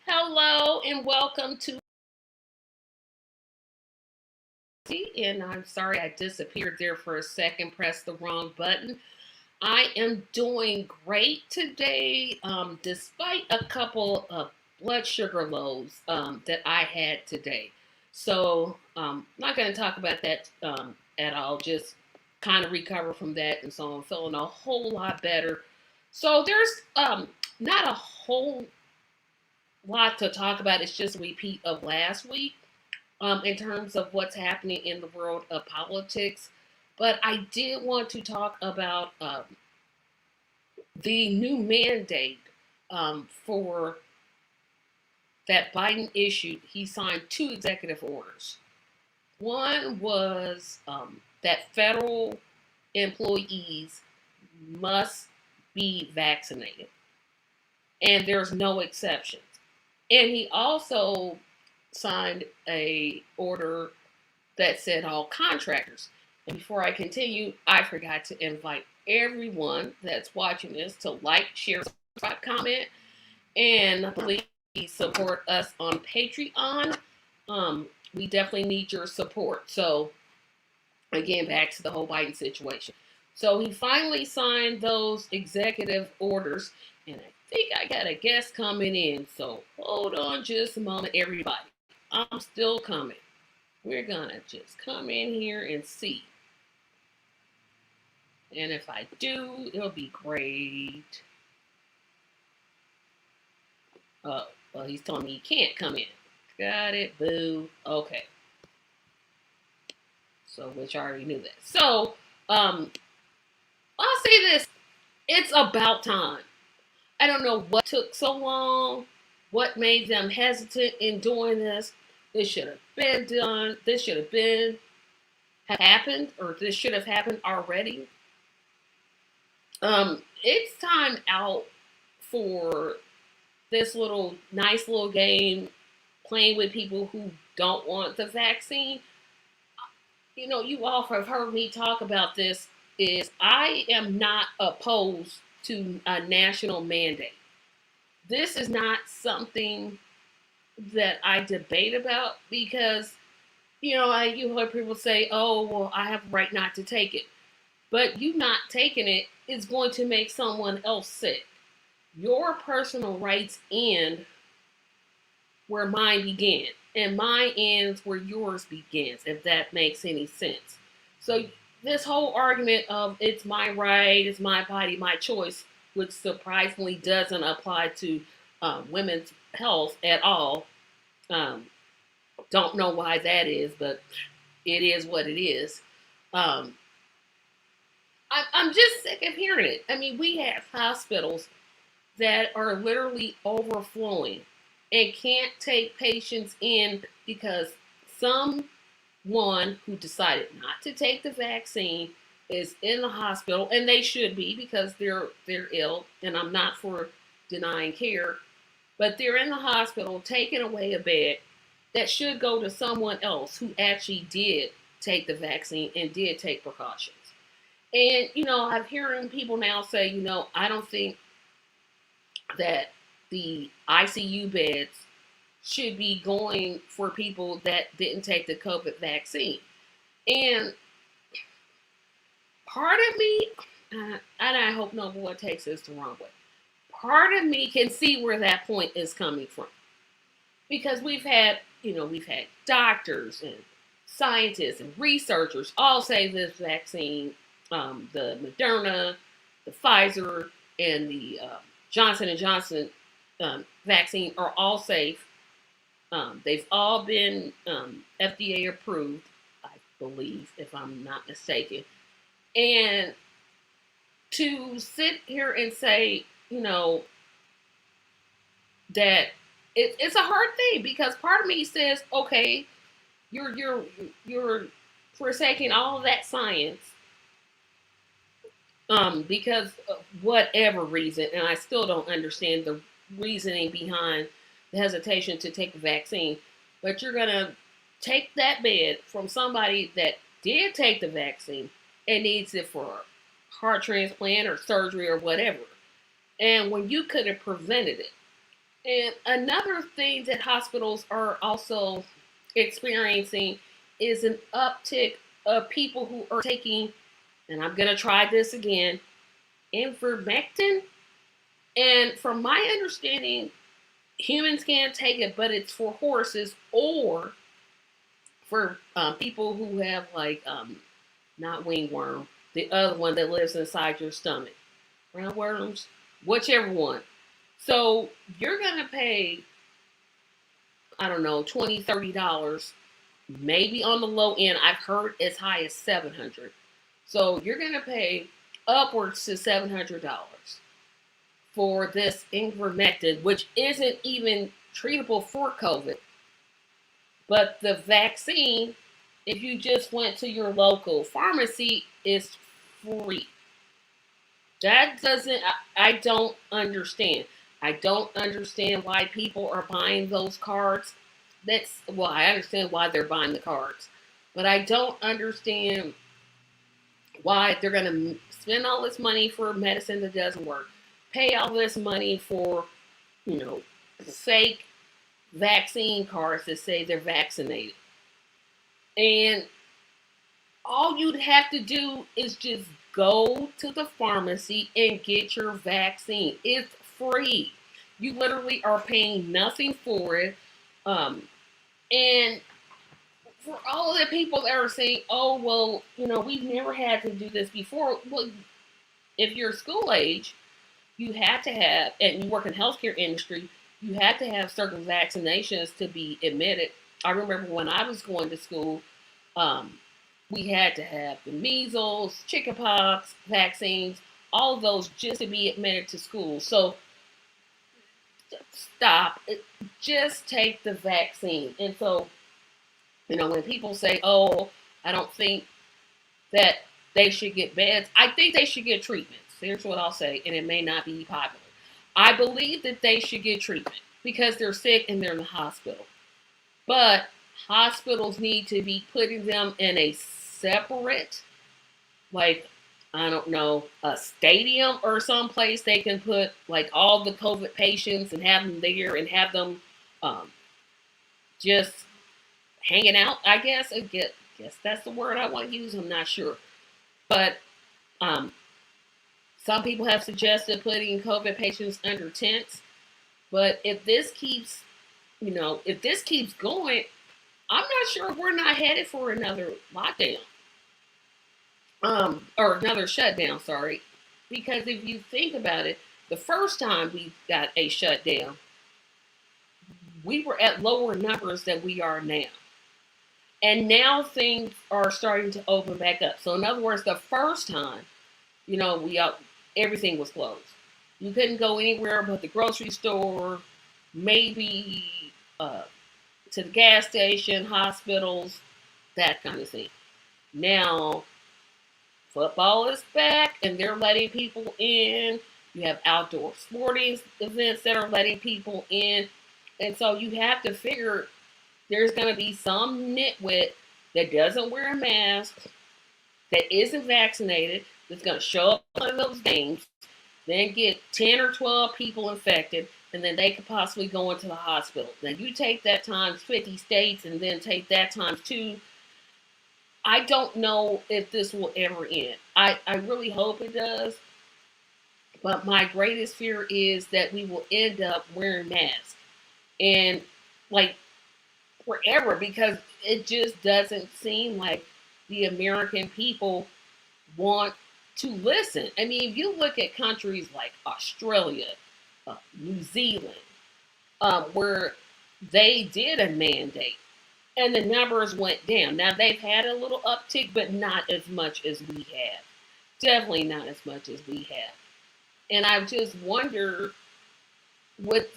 Hello and welcome to. And I'm sorry I disappeared there for a second, pressed the wrong button. I am doing great today, despite a couple of blood sugar lows that I had today. So, not going to talk about that at all, just kind of recover from that. And so I'm feeling a whole lot better. So, there's not a whole lot to talk about. It's just a repeat of last week in terms of what's happening in the world of politics. But I did want to talk about the new mandate for that Biden issued. He signed two executive orders. One was that federal employees must be vaccinated, and there's no exceptions. And he also signed a order that said all contractors. And before I continue, I forgot to invite everyone that's watching this to like, share, subscribe, comment, and please support us on Patreon. We definitely need your support. So, again, back to the whole Biden situation. So, he finally signed those executive orders, and I think I got a guest coming in. So, hold on just a moment, everybody. I'm still coming. We're gonna just come in here and see. And if I do, it'll be great. Oh, well, he's telling me he can't come in. Got it, boo. Okay. So, which I already knew that. So, I'll say this. It's about time. I don't know what took so long, what made them hesitant in doing this. This should have been done. This should have been happened, or this should have happened already. It's time out for this little nice little game playing with people who don't want the vaccine. You know, you all have heard me talk about this. Is I am not opposed to a national mandate. This is not something that I debate about because you hear people say, "Oh, well, I have a right not to take it," but you not taking it is going to make someone else sick. Your personal rights end where mine began, and mine ends where yours begins, if that makes any sense. So, this whole argument of it's my right, it's my body, my choice, which surprisingly doesn't apply to women's health at all. Um, don't know why that is, but it is what it is. Um, I'm just sick of hearing it. I mean, we have hospitals that are literally overflowing and can't take patients in because someone who decided not to take the vaccine is in the hospital, and they should be because they're ill, and I'm not for denying care, but they're in the hospital taking away a bed that should go to someone else who actually did take the vaccine and did take precautions. And I'm hearing people now say, I don't think that the ICU beds should be going for people that didn't take the COVID vaccine. And part of me, and I hope no one takes this the wrong way, part of me can see where that point is coming from. Because we've had doctors and scientists and researchers all say this vaccine, the Moderna, the Pfizer, and the Johnson and Johnson vaccine are all safe. They've all been FDA approved, I believe, if I'm not mistaken. And to sit here and say, that it's a hard thing because part of me says, okay, you're forsaking all of that science because of whatever reason, and I still don't understand the reasoning behind the hesitation to take the vaccine. But you're gonna take that bed from somebody that did take the vaccine and needs it for a heart transplant or surgery or whatever, and when you could have prevented it. And another thing that hospitals are also experiencing is an uptick of people who are taking, and I'm going to try this again, ivermectin. And from my understanding, humans can't take it, but it's for horses or for people who have like not wingworm, the other one that lives inside your stomach, roundworms, whichever one. So you're gonna pay, I don't know, $20, $30, maybe on the low end. I've heard as high as 700. So you're gonna pay upwards to $700 for this ivermectin, which isn't even treatable for COVID. But the vaccine, if you just went to your local pharmacy, is free. That doesn't, I don't understand. I don't understand why people are buying those cards. Well, I understand why they're buying the cards, but I don't understand why they're going to spend all this money for medicine that doesn't work, pay all this money for, you know, fake vaccine cards that say they're vaccinated. And all you'd have to do is just go to the pharmacy and get your vaccine. It's free. You literally are paying nothing for it. And for all of the people that are saying, oh, well, we've never had to do this before. Well, if you're school age, you have to have, and you work in the healthcare industry, you have to have certain vaccinations to be admitted. I remember when I was going to school, we had to have the measles, chickenpox vaccines, all of those just to be admitted to school. So stop. Just take the vaccine. And so, when people say, oh, I don't think that they should get beds, I think they should get treatments. Here's what I'll say, and it may not be popular. I believe that they should get treatment because they're sick and they're in the hospital. But hospitals need to be putting them in a separate, like, I don't know, a stadium or someplace they can put like all the COVID patients and have them there and have them just hanging out, I guess. Guess that's the word I want to use. I'm not sure. But some people have suggested putting COVID patients under tents. But if this keeps, going, I'm not sure we're not headed for another lockdown. Or another shutdown, sorry. Because if you think about it, the first time we got a shutdown, we were at lower numbers than we are now. And now things are starting to open back up. So in other words, the first time, everything was closed. You couldn't go anywhere but the grocery store, maybe to the gas station, hospitals, that kind of thing. Now, football is back and they're letting people in. You have outdoor sporting events that are letting people in. And so you have to figure there's going to be some nitwit that doesn't wear a mask, that isn't vaccinated, that's going to show up on those games, then get 10 or 12 people infected, and then they could possibly go into the hospital. Now you take that times 50 states and then take that times 2. I don't know if this will ever end. I really hope it does. But my greatest fear is that we will end up wearing masks. And like forever, because it just doesn't seem like the American people want to listen. I mean, if you look at countries like Australia, New Zealand, where they did a mandate and the numbers went down. Now they've had a little uptick, but not as much as we have. Definitely not as much as we have. And I just wonder what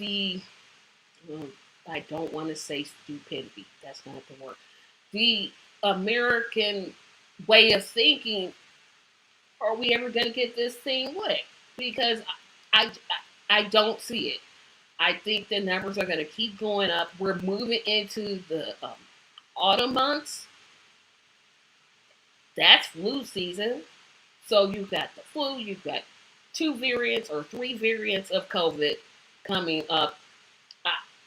I don't want to say stupidity. That's not the word. The American way of thinking, are we ever going to get this thing licked? Because I, I don't see it. I think the numbers are going to keep going up. We're moving into the autumn months. That's flu season. So you've got the flu, you've got 2 variants or 3 variants of COVID coming up.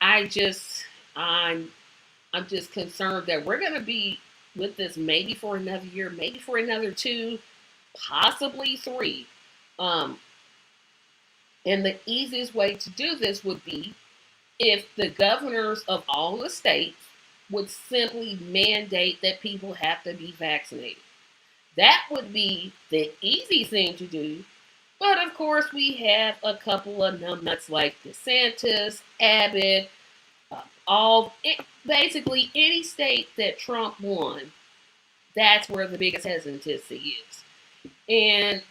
I just I'm just concerned that we're going to be with this maybe for another year, maybe for another two, possibly three. Um, and the easiest way to do this would be if the governors of all the states would simply mandate that people have to be vaccinated. That would be the easy thing to do. But of course, we have a couple of numbnuts like DeSantis, Abbott, basically any state that Trump won. That's where the biggest hesitancy is. And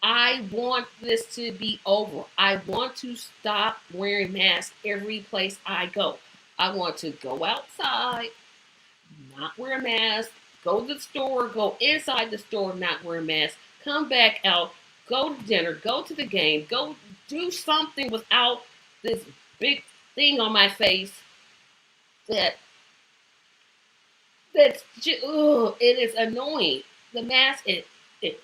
I want this to be over. I want to stop wearing masks every place I go. I want to go outside, not wear a mask, go to the store, go inside the store, not wear a mask, come back out, go to dinner, go to the game, go do something without this big thing on my face that that's just, it is annoying. The mask, it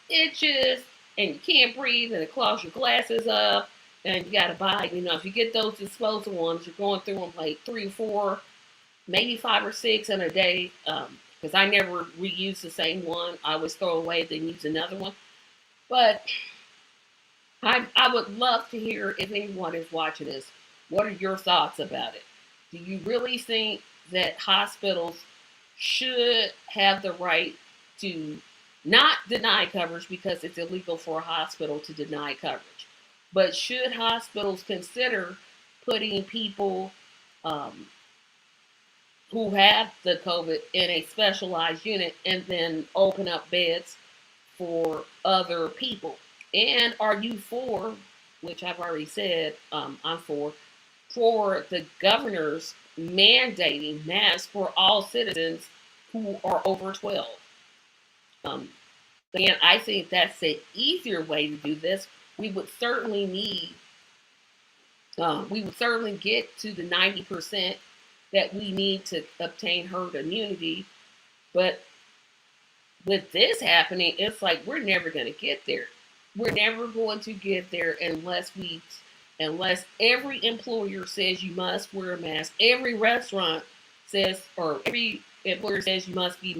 itches and you can't breathe and it clogs your glasses up and you gotta buy, if you get those disposable ones, you're going through them like 3 or 4, maybe 5 or 6 in a day. Because I never reuse the same one. I always throw away, then use another one. But I would love to hear if anyone is watching this. What are your thoughts about it? Do you really think that hospitals should have the right to not deny coverage because it's illegal for a hospital to deny coverage? But should hospitals consider putting people who have the COVID in a specialized unit and then open up beds for other people? And are you for, which I've already said, I'm for the governors mandating masks for all citizens who are over 12? Um, and I think that's an easier way to do this. We would certainly get to the 90% that we need to obtain herd immunity. But with this happening, it's like we're never going to get there. We're never going to get there unless every employer says you must wear a mask. Every restaurant says, or every employer says you must be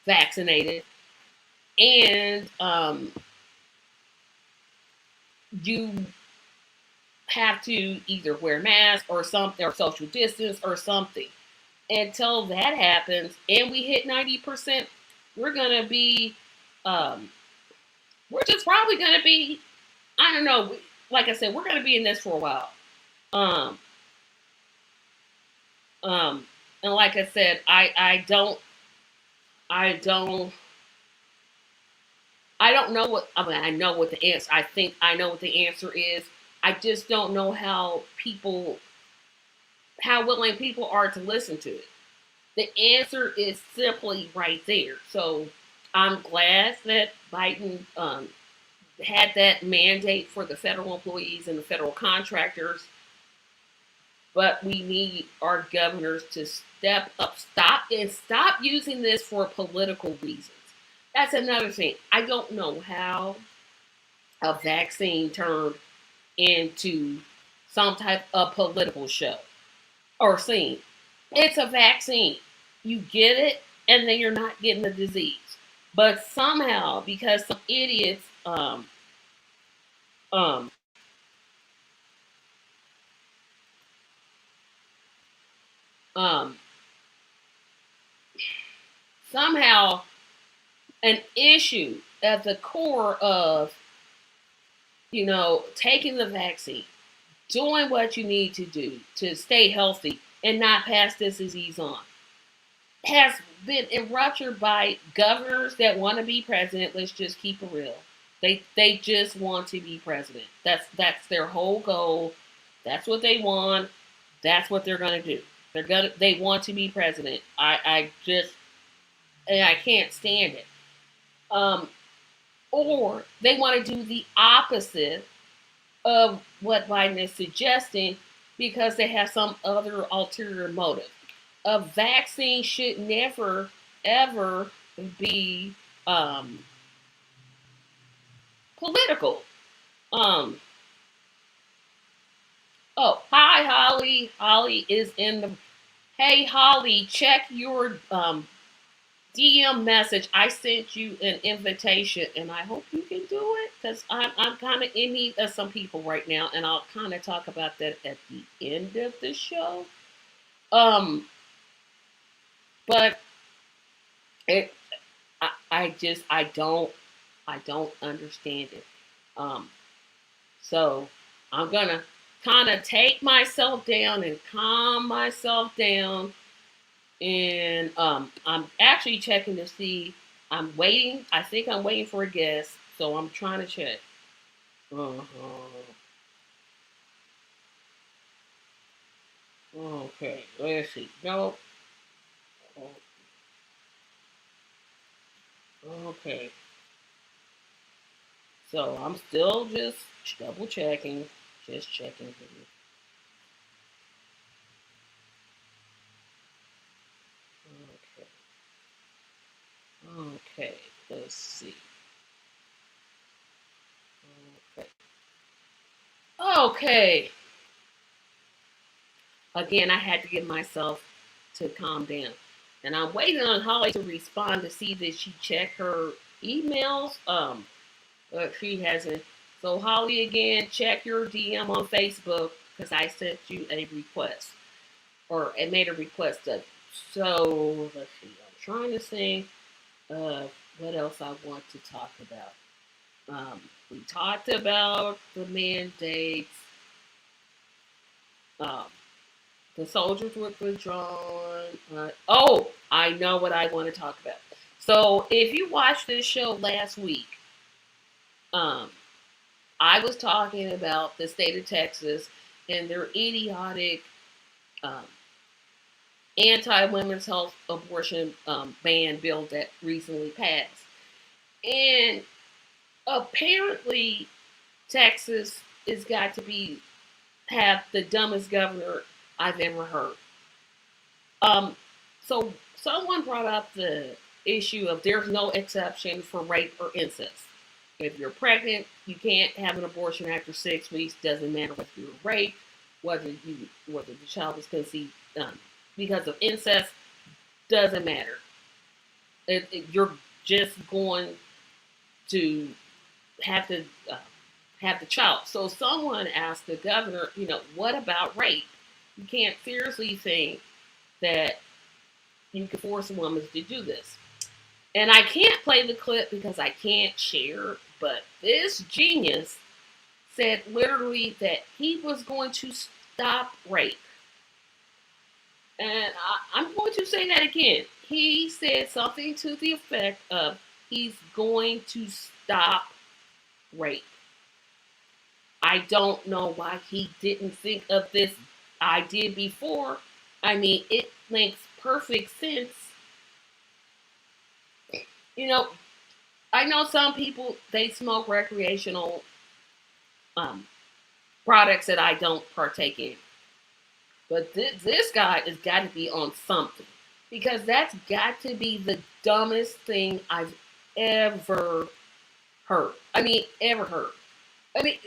vaccinated, and you have to either wear a mask or something, or social distance or something. Until that happens and we hit 90%, we're gonna be we're just probably gonna be, I don't know, like I said, we're gonna be in this for a while. Um and like I said, I don't I don't know what, I mean, I know what the answer, I think I know what the answer is. I just don't know how willing people are to listen to it. The answer is simply right there. So I'm glad that Biden had that mandate for the federal employees and the federal contractors, but we need our governors to step up, stop using this for political reasons. That's another thing. I don't know how a vaccine turned into some type of political show or scene. It's a vaccine. You get it, and then you're not getting the disease. But somehow, because some idiots um, um, somehow an issue at the core of, taking the vaccine, doing what you need to do to stay healthy and not pass this disease on, has been erupted by governors that want to be president. Let's just keep it real. They just want to be president. That's their whole goal. That's what they want. That's what they're gonna do. They want to be president. I can't stand it. Or they want to do the opposite of what Biden is suggesting because they have some other ulterior motive. A vaccine should never, ever be political. Um. Oh, hi, Holly. Holly is in the. Hey, Holly, check your DM message. I sent you an invitation, and I hope you can do it because I'm kind of in need of some people right now, and I'll kind of talk about that at the end of the show. Um, but it, I just I don't understand it. Um, so I'm gonna kind of take myself down and calm myself down, and I'm actually checking to see. I'm waiting. I think I'm waiting for a guest, so I'm trying to check. Uh-huh. Okay, let's see. No. Okay. So I'm still just double checking. Just checking. Okay. Okay. Let's see. Okay. Okay. Again, I had to get myself to calm down. And I'm waiting on Holly to respond to see that she checked her emails. But she hasn't. So Holly, again, check your DM on Facebook because I sent you a request or I made a request of. So let's see. I'm trying to think what else I want to talk about. We talked about the mandates. Um, the soldiers were withdrawn. Oh, I know what I want to talk about. So if you watched this show last week, um, I was talking about the state of Texas and their idiotic um, anti-women's health abortion ban bill that recently passed. And apparently, Texas has got to be have the dumbest governor I've ever heard. Um, so someone brought up the issue of there's no exception for rape or incest. If you're pregnant, you can't have an abortion after 6 weeks. Doesn't matter whether you're raped, whether the child was conceived because of incest. Doesn't matter. You're just going to have to have the child. So someone asked the governor, what about rape? You can't seriously think that you can force a woman to do this. And I can't play the clip because I can't share, but this genius said literally that he was going to stop rape. And I'm going to say that again. He said something to the effect of he's going to stop rape. I don't know why he didn't think of this idea before. I mean, it makes perfect sense. You know, I know some people they smoke recreational um, products that I don't partake in, but this guy has got to be on something because that's got to be the dumbest thing I've ever heard. I mean, ever heard. I mean,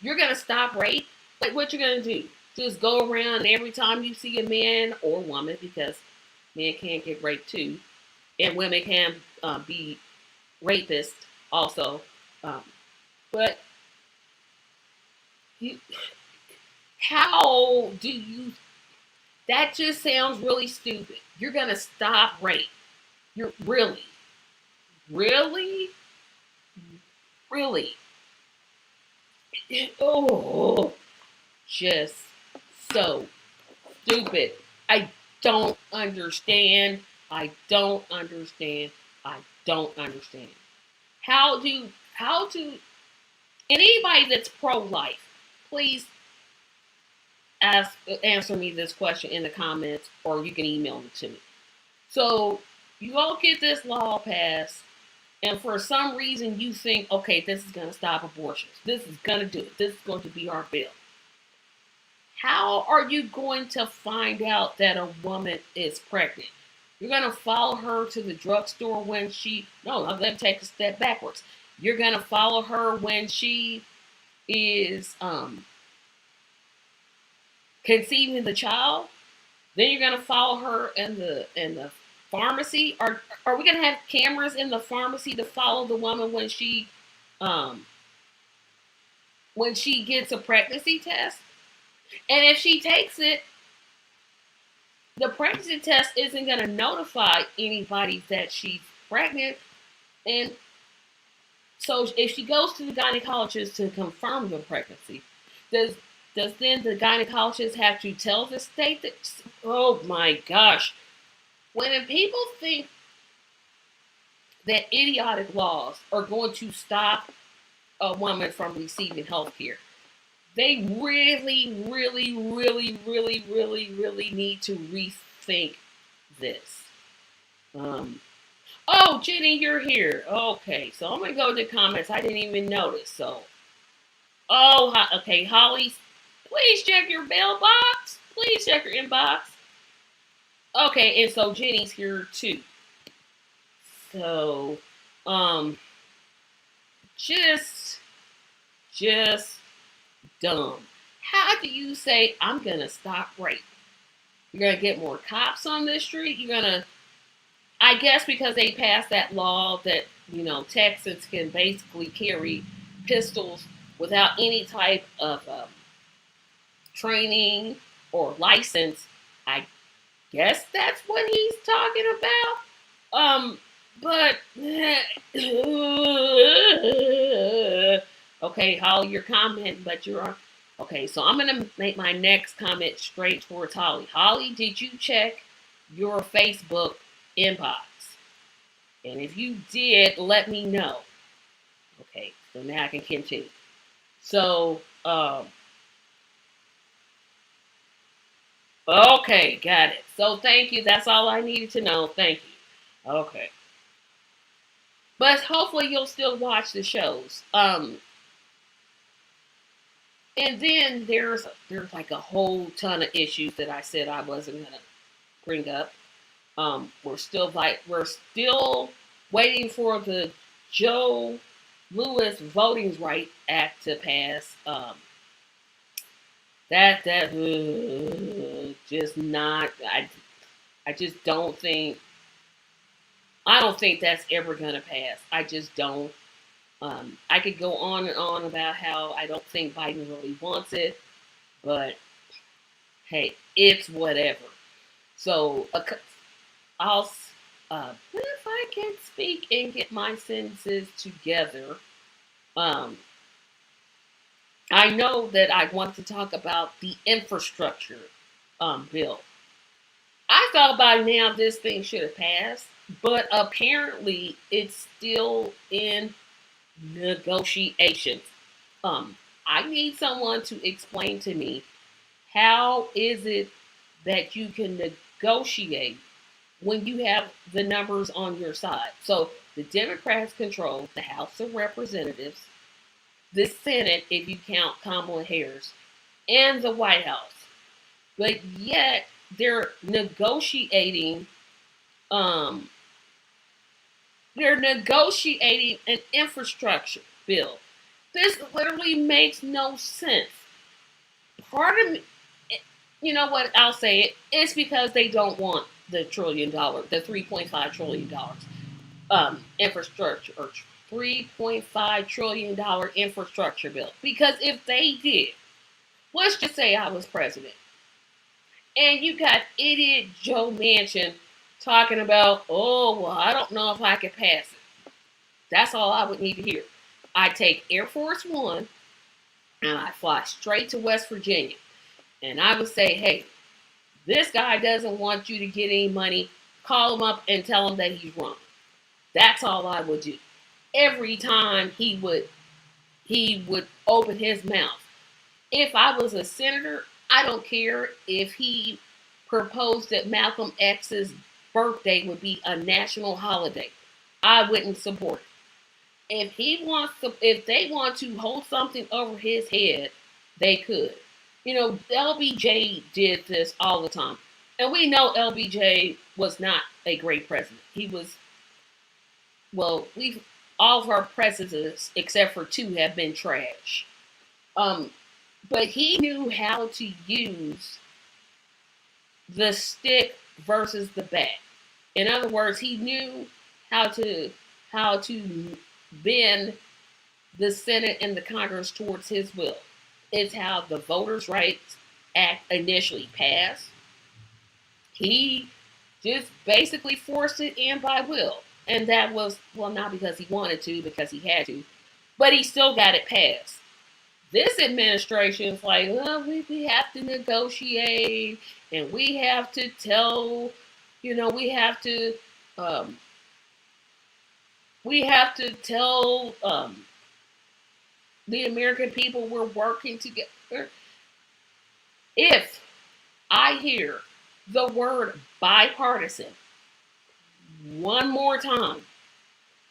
you're gonna stop rape? Like, what you gonna do? Just go around and every time you see a man or woman, because men can get raped too, and women can be rapists also. Um, but you, how do you? That just sounds really stupid. You're gonna stop rape? You're really, really? Oh, just so stupid. I don't understand. I don't understand. I don't understand. How to and anybody that's pro life, please answer me this question in the comments or you can email it to me. So you all get this law passed and for some reason you think, okay, this is gonna stop abortions. This is gonna do it. This is going to be our bill. How are you going to find out that a woman is pregnant? You're going to follow her to the drugstore no, let me take a step backwards. You're going to follow her when she is conceiving the child, then you're gonna follow her in the pharmacy. Are we gonna have cameras in the pharmacy to follow the woman um when she gets a pregnancy test? And if she takes it, the pregnancy test isn't gonna notify anybody that she's pregnant. And so if she goes to the gynecologist to confirm the pregnancy, does does then the gynecologist have to tell the state that? Oh my gosh! When people think that idiotic laws are going to stop a woman from receiving health care, they really, really, really, really, really, really need to rethink this. Um, oh, Jenny, you're here. Okay, so I'm gonna go to the comments. I didn't even notice. So, oh, okay, Holly, please check your mailbox. Please check your inbox. Okay, and so Jenny's here too. So, um, just, just dumb. How do you say I'm gonna stop rape? You're gonna get more cops on this street. You're gonna, I guess, because they passed that law that Texans can basically carry pistols without any type of training or license. I guess that's what he's talking about. But okay, Holly, you're commenting, but you're on. Okay, so I'm gonna make my next comment straight towards Holly. Holly, did you check your Facebook inbox? And if you did, let me know. Okay, so now I can continue. So, okay, got it. So thank you. That's all I needed to know. Thank you. Okay. But hopefully you'll still watch the shows. And then there's like a whole ton of issues that I said I wasn't gonna bring up. We're still waiting for the Joe Lewis Voting Rights Act to pass. That just not. I just don't think. I don't think that's ever gonna pass. I just don't. I could go on and on about how I don't think Biden really wants it, but hey, it's whatever. So I'll, if I can speak and get my sentences together, I know that I want to talk about the infrastructure bill. I thought by now this thing should have passed, but apparently it's still in negotiations. I need someone to explain to me how is it that you can negotiate when you have the numbers on your side. So the Democrats control the House of Representatives, the Senate, if you count Kamala Harris, and the White House. But yet they're negotiating an infrastructure bill. This literally makes no sense. Part of me, you know what? I'll say it. It's because they don't want the $3.5 trillion infrastructure or $3.5 trillion infrastructure bill. Because if they did, let's just say I was president, and you got idiot Joe Manchin talking about, oh, well, I don't know if I could pass it. That's all I would need to hear. I take Air Force One and I fly straight to West Virginia. And I would say, hey, this guy doesn't want you to get any money. Call him up and tell him that he's wrong. That's all I would do. Every time he would open his mouth. If I was a senator, I don't care if he proposed that Malcolm X's birthday would be a national holiday. I wouldn't support it. If they want to hold something over his head, they could. LBJ did this all the time. And we know LBJ was not a great president. He was, all of our presidents, except for two, have been trash. Um, but he knew how to use the stick versus the bat. In other words, he knew how to how to bend the Senate and the Congress towards his will. It's how the Voters' Rights Act initially passed. He just basically forced it in by will. And that was, well, not because he wanted to, because he had to, but he still got it passed. This administration is like, well, we have to negotiate and we have to tell, um, we have to tell the American people we're working together. If I hear the word bipartisan one more time,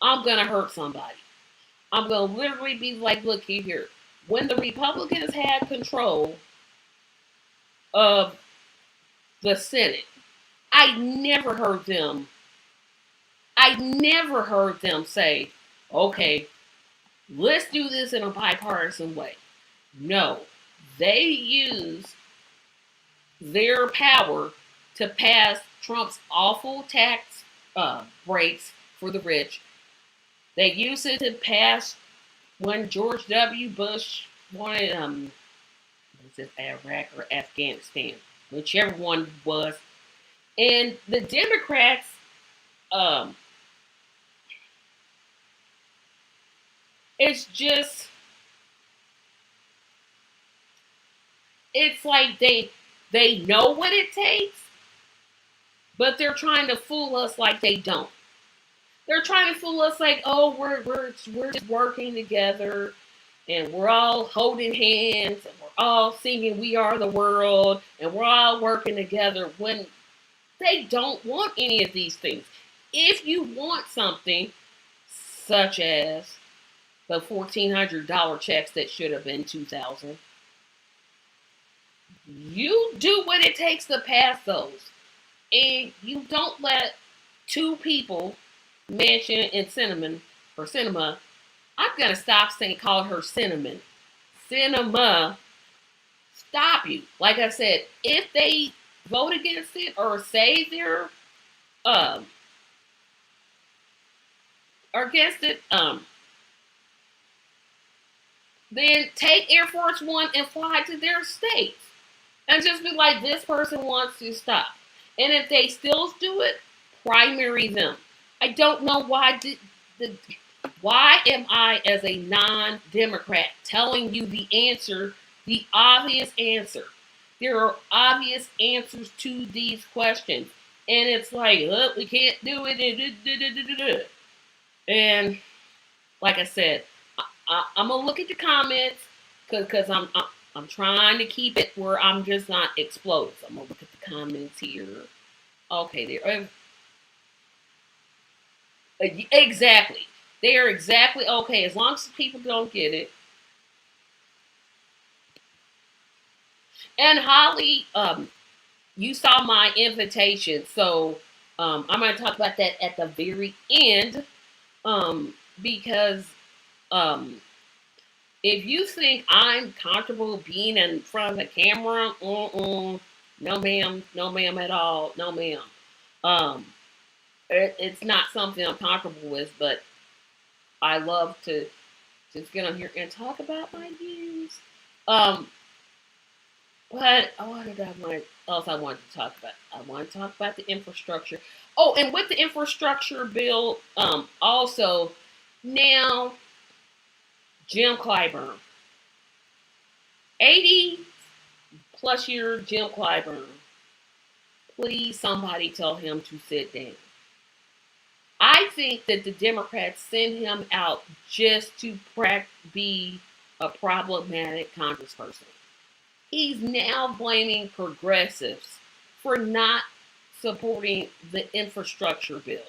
I'm going to hurt somebody. I'm going to literally be like, look here. When the Republicans had control of the Senate, I never heard them say, okay, let's do this in a bipartisan way. No, they use their power to pass Trump's awful tax breaks for the rich. They use it to pass when George W. Bush wanted, was it Iraq or Afghanistan, whichever one was. And the Democrats, it's just, it's like they know what it takes, but they're trying to fool us like they don't. They're trying to fool us like, oh, we're just working together, and we're all holding hands, and we're all singing "We Are the World," and we're all working together. When they don't want any of these things. If you want something, such as the $1,400 checks that should have been $2,000, you do what it takes to pass those, and you don't let two people mention in cinnamon or cinema. I'm gonna stop saying call her cinnamon, cinema. Stop you. Like I said, if they vote against it or say they're against it, then take Air Force One and fly to their states and just be like, this person wants to stop. And if they still do it, primary them. I don't know why am I as a non-Democrat telling you the answer, the obvious answer. There are obvious answers to these questions. And it's like, oh, we can't do it. And like I said, I'm gonna look at the comments because I'm trying to keep it where I'm just not explosive. I'm gonna look at the comments here. Okay, there. Exactly. They are exactly okay as long as people don't get it. And Holly, you saw my invitation, so I'm going to talk about that at the very end, because if you think I'm comfortable being in front of the camera, no ma'am at all, no ma'am. It's not something I'm comfortable with, but I love to just get on here and talk about my views. What else I wanted to talk about? I want to talk about the infrastructure. Oh, and with the infrastructure bill, also now Jim Clyburn, 80 plus year Jim Clyburn. Please, somebody tell him to sit down. I think that the Democrats send him out just to be a problematic congressperson. He's now blaming progressives for not supporting the infrastructure bill.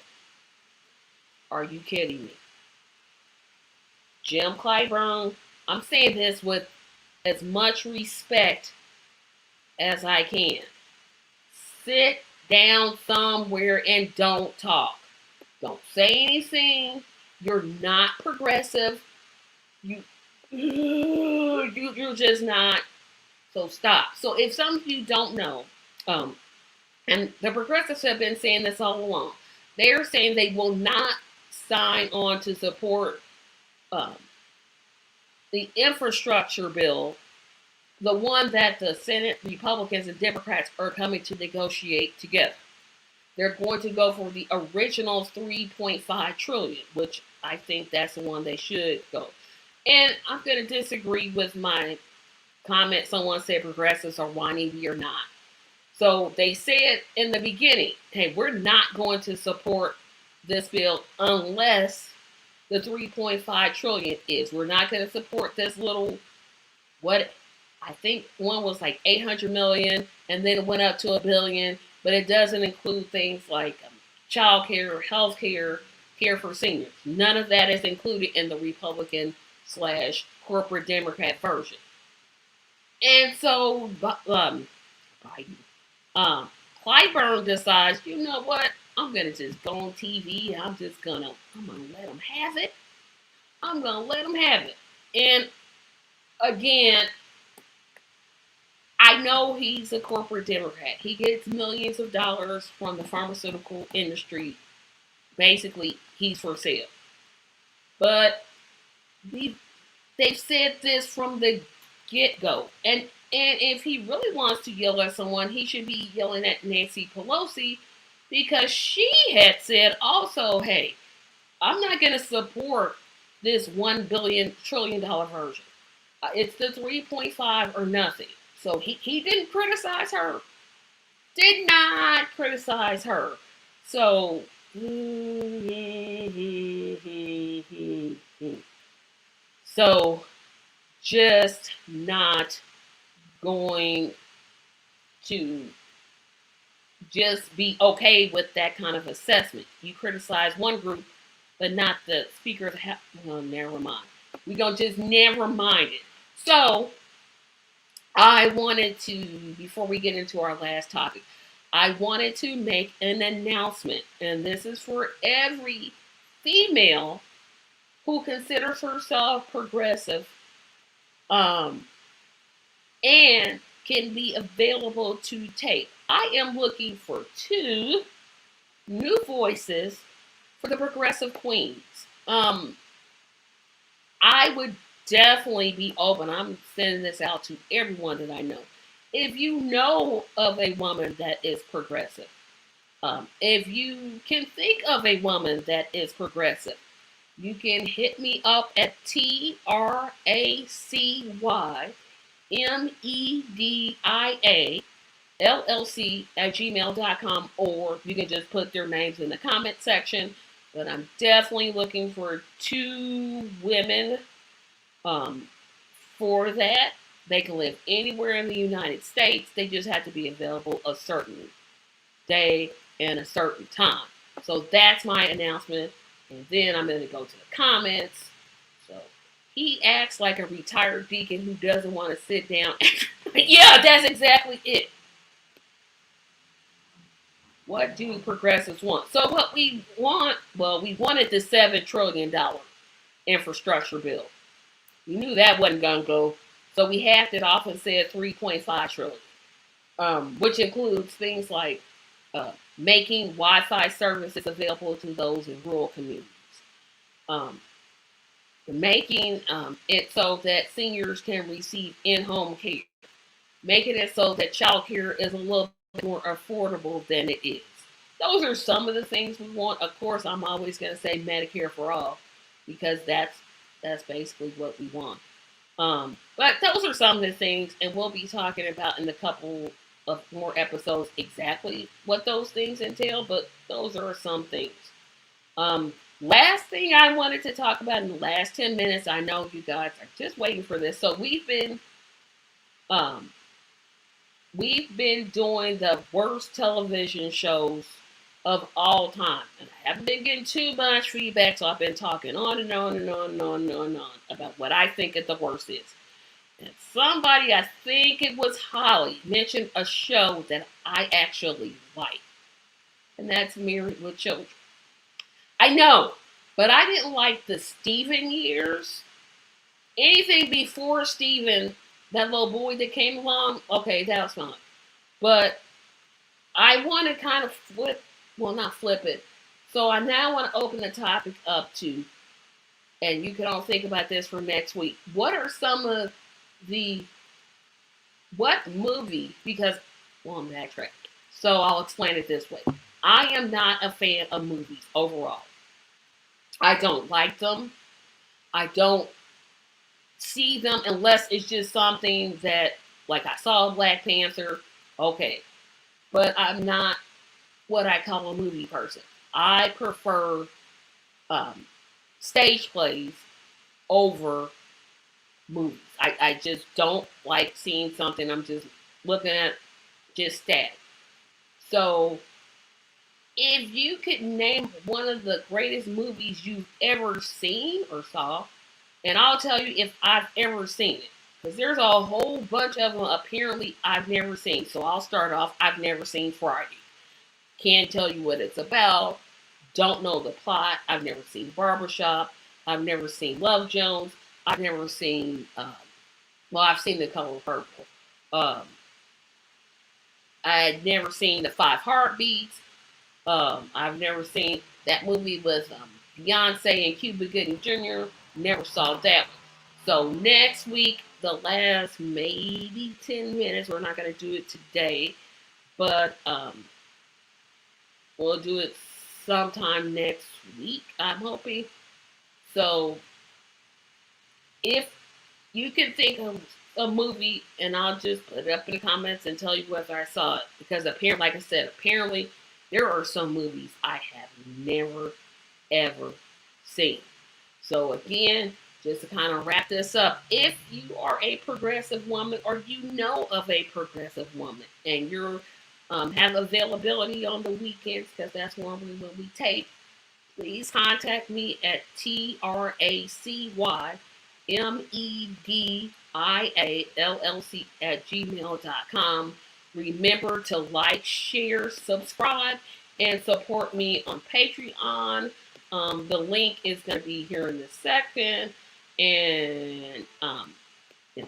Are you kidding me? Jim Clyburn, I'm saying this with as much respect as I can. Sit down somewhere and don't talk. Don't say anything. You're not progressive. you're just not. So stop. So if some of you don't know, um, and the progressives have been saying this all along, they are saying they will not sign on to support um, the infrastructure bill, the one that the Senate Republicans and Democrats are coming to negotiate together. They're going to go for the original 3.5 trillion, which I think that's the one they should go. And I'm going to disagree with my comment. Someone said progressives are whiny. We are not. So they said in the beginning, hey, we're not going to support this bill unless the 3.5 trillion is. We're not going to support this little, what I think one was like 800 million and then it went up to a billion, but it doesn't include things like child care, health care, care for seniors. None of that is included in the Republican slash corporate Democrat version. And so Biden, Clyburn decides, you know what? I'm gonna just go on TV. I'm gonna let them have it. I'm gonna let them have it. And again, I know he's a corporate Democrat. He gets millions of dollars from the pharmaceutical industry. Basically, he's for sale. But they've said this from the get go. And if he really wants to yell at someone, he should be yelling at Nancy Pelosi because she had said also, hey, I'm not going to support this $1 billion trillion version. It's the 3.5 or nothing. So he didn't criticize her. Did not criticize her. So, so just not going to just be okay with that kind of assessment. You criticize one group, but not the speaker of the House. Well, never mind. We're going to just never mind it. So, I wanted to, before we get into our last topic, I wanted to make an announcement. And this is for every female who considers herself progressive um, and can be available to tape. I am looking for 2 new voices for the progressive queens. I would definitely be open. I'm sending this out to everyone that I know. If you know of a woman that is progressive, if you can think of a woman that is progressive, you can hit me up at TRACYMEDIALLC@gmail.com, or you can just put their names in the comment section. But I'm definitely looking for 2 women for that. They can live anywhere in the United States. They just have to be available a certain day and a certain time. So that's my announcement. And then I'm going to go to the comments. So he acts like a retired deacon who doesn't want to sit down. Yeah, that's exactly it. What do progressives want? So what we want, well, we wanted the $7 trillion infrastructure bill. We knew that wasn't going to go. So we halved it off and said 3.5 trillion, which includes things like making Wi-Fi services available to those in rural communities, um, making it so that seniors can receive in-home care, making it so that child care is a little bit more affordable than it is. Those are some of the things we want. Of course, I'm always going to say Medicare for all because that's basically what we want. But those are some of the things, and we'll be talking about in a couple of more episodes exactly what those things entail, but those are some things. Last thing I wanted to talk about in the last 10 minutes, I know you guys are just waiting for this. So um, we've been doing the worst television shows of all time. And I haven't been getting too much feedback, so I've been talking on and on and on and on and on and on about what I think the worst is. And somebody, I think it was Holly, mentioned a show that I actually like. And that's Married with Children. I know, but I didn't like the Steven years. Anything before Steven, that little boy that came along, okay, that was fine. But I want to kind of flip, well, not flip it. So I now want to open the topic up to, and you can all think about this for next week. What are some of the, what movie, because, well, I'm backtracking. So I'll explain it this way. I am not a fan of movies overall. I don't like them. I don't see them unless it's just something that, like I saw Black Panther, okay. But I'm not what I call a movie person. I prefer um, stage plays over movies. I just don't like seeing something I'm just looking at, just static. So if you could name one of the greatest movies you've ever seen or saw, and I'll tell you if I've ever seen it. Because there's a whole bunch of them apparently I've never seen. So I'll start off, I've never seen Friday. Can't tell you what it's about. Don't know the plot. I've never seen Barbershop. I've never seen Love Jones. I've never seen, well, I've seen The Color Purple. Um, I'd never seen The Five Heartbeats. I've never seen that movie with Beyonce and Cuba Gooding Jr. Never saw that one. So next week, the last maybe 10 minutes, we're not going to do it today, but we'll do it sometime next week, I'm hoping. So if you can think of a movie, and I'll just put it up in the comments and tell you whether I saw it. Because apparently, like I said, apparently there are some movies I have never, ever seen. So again, just to kind of wrap this up, if you are a progressive woman or you know of a progressive woman and you're have availability on the weekends, because that's normally when we tape, please contact me at TracyMediallc@gmail.com. Remember to like, share, subscribe, and support me on Patreon. The link is going to be here in a second. And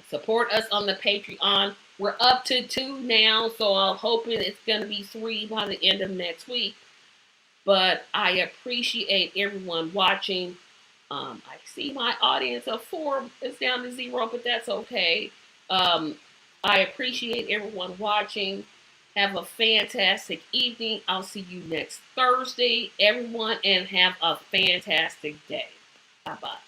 support us on the Patreon. We're up to 2 now, so I'm hoping it's going to be 3 by the end of next week. But I appreciate everyone watching. I see my audience of 4 is down to 0, but that's okay. I appreciate everyone watching. Have a fantastic evening. I'll see you next Thursday, everyone, and have a fantastic day. Bye-bye.